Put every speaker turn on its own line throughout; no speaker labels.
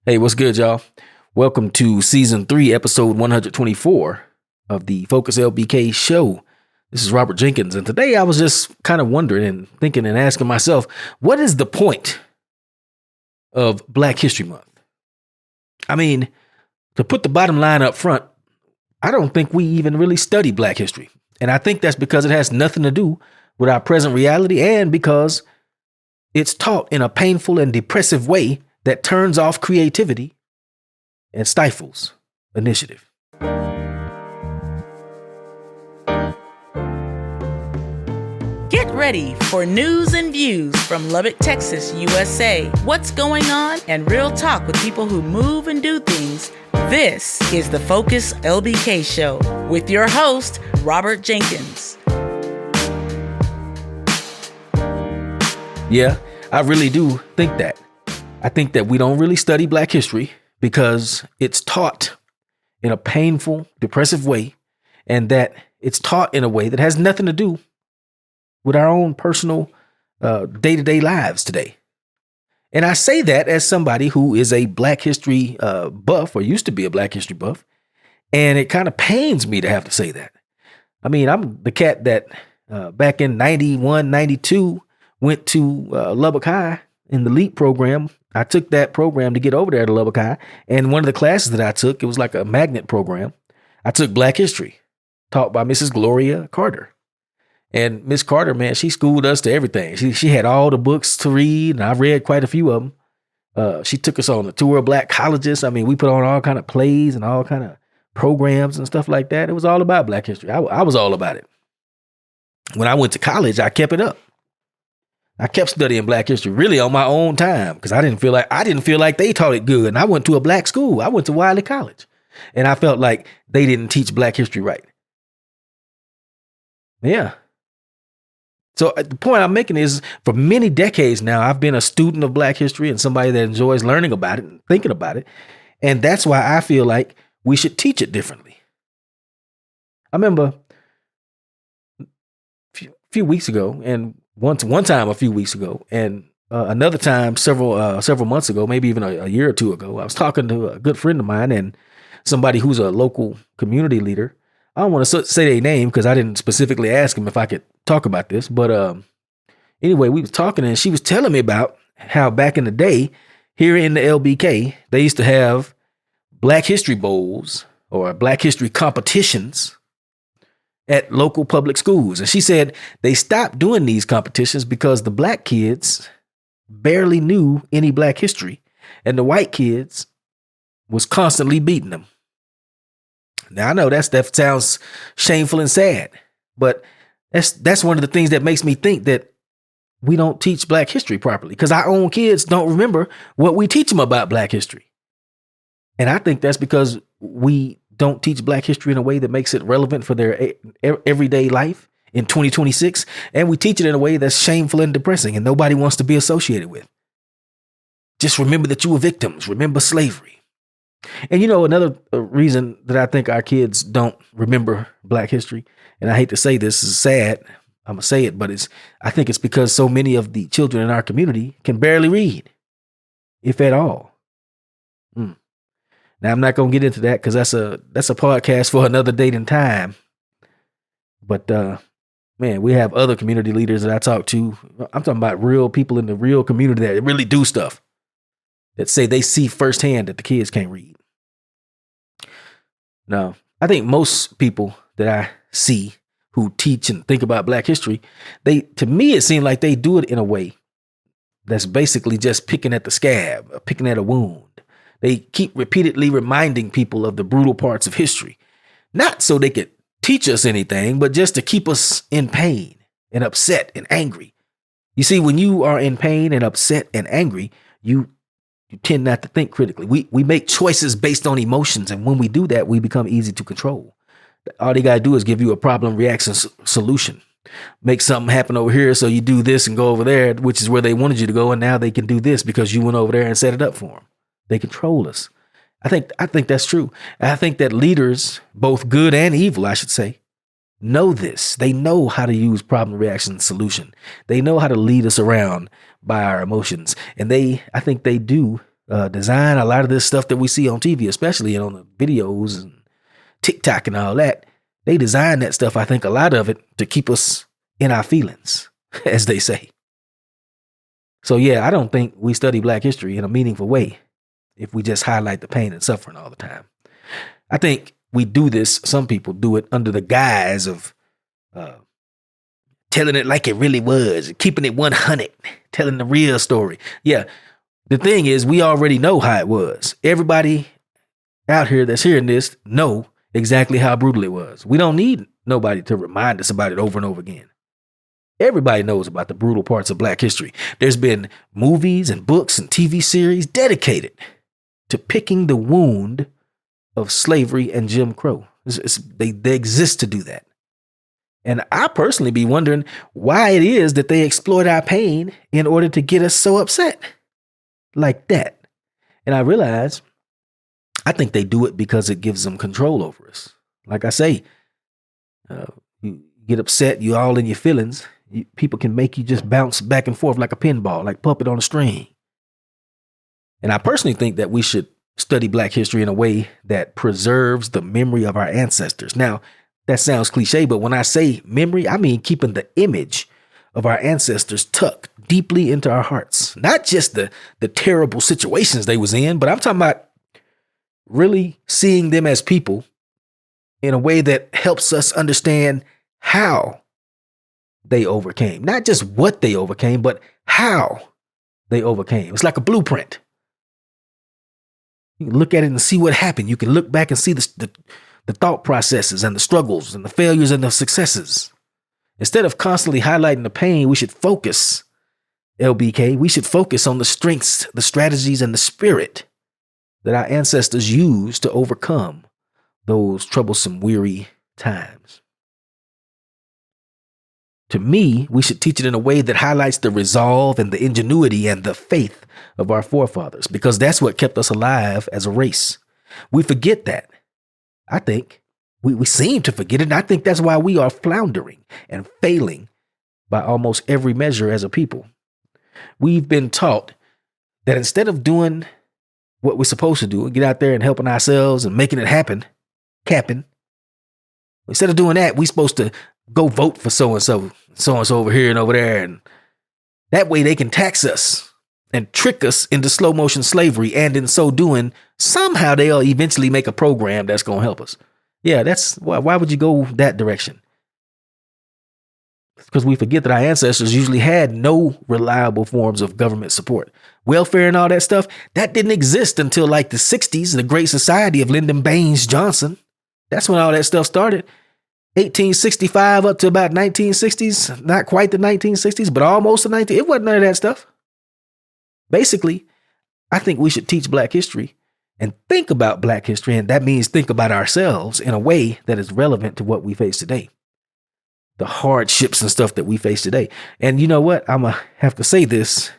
Hey, what's good, y'all? Welcome to Season 3, Episode 124 of the Focus LBK show. This is Robert Jenkins, and today I was just kind of wondering and thinking and asking myself, what is the point of Black History Month? I mean, to put the bottom line up front, I don't think we even really study Black history. And I think that's because it has nothing to do with our present reality and because it's taught in a painful and depressive way that turns off creativity and stifles initiative.
Get ready for news and views from Lubbock, Texas, USA. What's going on and real talk with people who move and do things. This is the Focus LBK Show with your host, Robert Jenkins.
Yeah, I really do think that. I think that we don't really study Black history because it's taught in a painful, depressive way, and that it's taught in a way that has nothing to do with our own personal day-to-day lives today. And I say that as somebody who is a Black history buff, or used to be a Black history buff, and it kind of pains me to have to say that. I mean, I'm the cat that back in 91, 92 went to Lubbock High in the LEAP program. I took that program to get over there to Lubbock High. And one of the classes that I took, it was like a magnet program. I took Black history taught by Mrs. Gloria Carter. And Miss Carter, man, she schooled us to everything. She had all the books to read, and I read quite a few of them. She took us on a tour of Black colleges. I mean, we put on all kind of plays and all kind of programs and stuff like that. It was all about Black history. I was all about it. When I went to college, I kept it up. I kept studying Black history really on my own time because I didn't feel like they taught it good. And I went to a Black school. I went to Wiley College, and I felt like they didn't teach Black history right. Yeah. So the point I'm making is, for many decades now, I've been a student of Black history and somebody that enjoys learning about it and thinking about it. And that's why I feel like we should teach it differently. I remember a few weeks ago, and one time a few weeks ago, and another time several months ago, maybe even a year or two ago, I was talking to a good friend of mine and somebody who's a local community leader. I don't want to say their name because I didn't specifically ask him if I could talk about this. But anyway, we was talking, and she was telling me about how back in the day here in the LBK, they used to have Black History Bowls or Black History competitions at local public schools. And she said they stopped doing these competitions because the Black kids barely knew any Black history, and the white kids was constantly beating them. Now, I know that sounds shameful and sad, but that's one of the things that makes me think that we don't teach Black history properly because our own kids don't remember what we teach them about Black history. And I think that's because we don't teach Black history in a way that makes it relevant for their everyday life in 2026. And we teach it in a way that's shameful and depressing and nobody wants to be associated with. Just remember that you were victims. Remember slavery. And another reason that I think our kids don't remember Black history, and I hate to say this is sad, I'm going to say it, but I think it's because so many of the children in our community can barely read, if at all. Now, I'm not going to get into that because that's a podcast for another date and time. But, man, we have other community leaders that I talk to. I'm talking about real people in the real community that really do stuff, that say they see firsthand that the kids can't read. Now, I think most people that I see who teach and think about Black history, to me, it seems like they do it in a way that's basically just picking at the scab, picking at a wound. They keep repeatedly reminding people of the brutal parts of history, not so they could teach us anything, but just to keep us in pain and upset and angry. You see, when you are in pain and upset and angry, you tend not to think critically. We make choices based on emotions, and when we do that, we become easy to control. All they got to do is give you a problem reaction solution. Make something happen over here, so you do this and go over there, which is where they wanted you to go, and now they can do this because you went over there and set it up for them. They control us. I think that's true. I think that leaders, both good and evil, I should say, know this. They know how to use problem reaction solution. They know how to lead us around by our emotions. And I think they do design a lot of this stuff that we see on TV, especially on the videos and TikTok and all that. They design that stuff, I think, a lot of it to keep us in our feelings, as they say. So, yeah, I don't think we study Black history in a meaningful way if we just highlight the pain and suffering all the time. I think we do this, some people do it under the guise of telling it like it really was, keeping it 100, telling the real story. Yeah, the thing is, we already know how it was. Everybody out here that's hearing this know exactly how brutal it was. We don't need nobody to remind us about it over and over again. Everybody knows about the brutal parts of Black history. There's been movies and books and TV series dedicated to picking the wound of slavery and Jim Crow. They exist to do that. And I personally be wondering why it is that they exploit our pain in order to get us so upset like that. And I realize I think they do it because it gives them control over us. Like I say, you get upset, you all in your feelings. People can make you just bounce back and forth like a pinball, like puppet on a string. And I personally think that we should study Black history in a way that preserves the memory of our ancestors. Now, that sounds cliche, but when I say memory, I mean keeping the image of our ancestors tucked deeply into our hearts. Not just the terrible situations they was in, but I'm talking about really seeing them as people in a way that helps us understand how they overcame. Not just what they overcame, but how they overcame. It's like a blueprint. You can look at it and see what happened. You can look back and see the thought processes and the struggles and the failures and the successes. Instead of constantly highlighting the pain, we should focus, LBK, we should focus on the strengths, the strategies, and the spirit that our ancestors used to overcome those troublesome, weary times. To me, we should teach it in a way that highlights the resolve and the ingenuity and the faith of our forefathers, because that's what kept us alive as a race. We forget that. I think we seem to forget it. And I think that's why we are floundering and failing by almost every measure as a people. We've been taught that instead of doing what we're supposed to do and get out there and helping ourselves and making it happen, capping, instead of doing that, we're supposed to go vote for so-and-so over here and over there. And that way they can tax us and trick us into slow motion slavery. And in so doing, somehow they'll eventually make a program that's going to help us. Yeah, that's why would you go that direction? Because we forget that our ancestors usually had no reliable forms of government support. Welfare and all that stuff, that didn't exist until like the 60s, the Great Society of Lyndon Baines Johnson. That's when all that stuff started. 1865 up to about 1960s, not quite the 1960s, but almost the 1960s. It wasn't none of that stuff. Basically, I think we should teach Black history and think about Black history, and that means think about ourselves in a way that is relevant to what we face today. The hardships and stuff that we face today. And you know what? I'm going to have to say this.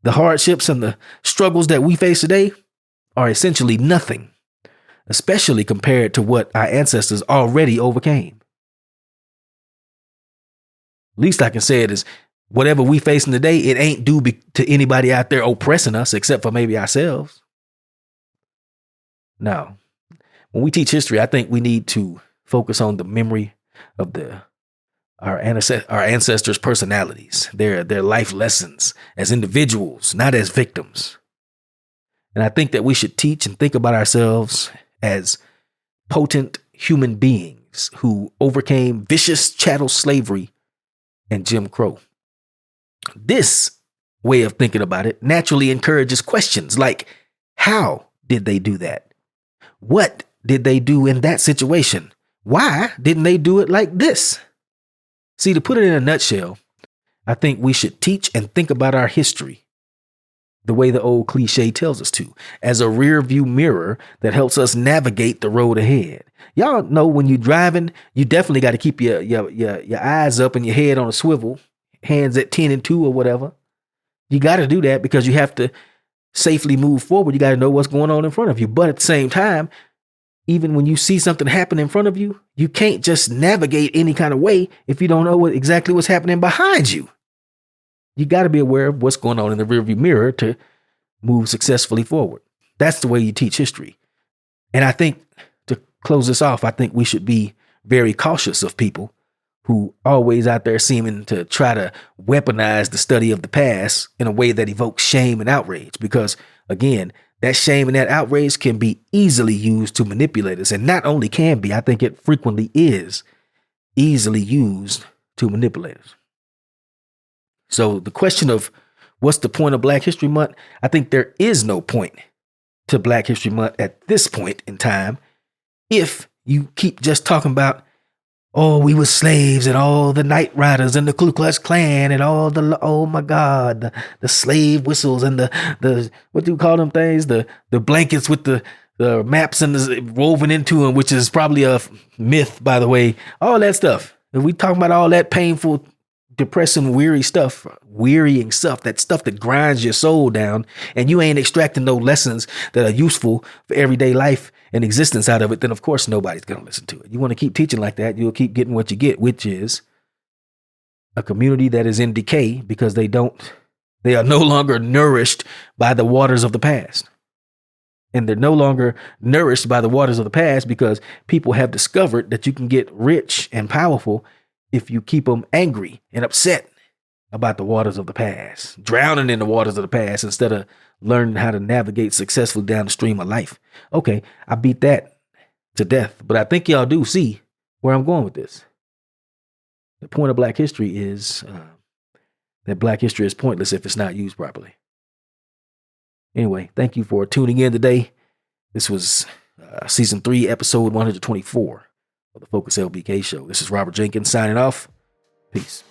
The hardships and the struggles that we face today are essentially nothing, especially compared to what our ancestors already overcame. Least I can say it is whatever we facing today, it ain't due to anybody out there oppressing us except for maybe ourselves. Now, when we teach history, I think we need to focus on the memory of our ancestors' personalities, their life lessons as individuals, not as victims. And I think that we should teach and think about ourselves as potent human beings who overcame vicious chattel slavery and Jim Crow. This way of thinking about it naturally encourages questions like, how did they do that? What did they do in that situation? Why didn't they do it like this? See, to put it in a nutshell, I think we should teach and think about our history the way the old cliche tells us to, as a rear view mirror that helps us navigate the road ahead. Y'all know when you're driving, you definitely got to keep your eyes up and your head on a swivel, hands at 10 and 2 or whatever. You got to do that because you have to safely move forward. You got to know what's going on in front of you. But at the same time, even when you see something happen in front of you, you can't just navigate any kind of way if you don't know exactly what's happening behind you. You got to be aware of what's going on in the rearview mirror to move successfully forward. That's the way you teach history. And I think, to close this off, I think we should be very cautious of people who always out there seeming to try to weaponize the study of the past in a way that evokes shame and outrage. Because again, that shame and that outrage can be easily used to manipulate us. And not only can be, I think it frequently is easily used to manipulate us. So the question of what's the point of Black History Month? I think there is no point to Black History Month at this point in time if you keep just talking about, oh, we were slaves and all the Night Riders and the Ku Klux Klan and all the, oh my God, the slave whistles and the what do you call them things? The blankets with the maps and the woven into them, which is probably a myth, by the way. All that stuff. If we talking about all that painful, depressing, wearying stuff, that stuff that grinds your soul down, and you ain't extracting no lessons that are useful for everyday life and existence out of it, then of course nobody's going to listen to it. You want to keep teaching like that, you'll keep getting what you get, which is a community that is in decay because they are no longer nourished by the waters of the past. And they're no longer nourished by the waters of the past because people have discovered that you can get rich and powerful if you keep them angry and upset about the waters of the past, drowning in the waters of the past instead of learning how to navigate successfully down the stream of life. Okay, I beat that to death, but I think y'all do see where I'm going with this. The point of Black history is that Black history is pointless if it's not used properly. Anyway, thank you for tuning in today. This was season 3, episode 124 of the Focus LBK show. This is Robert Jenkins signing off. Peace.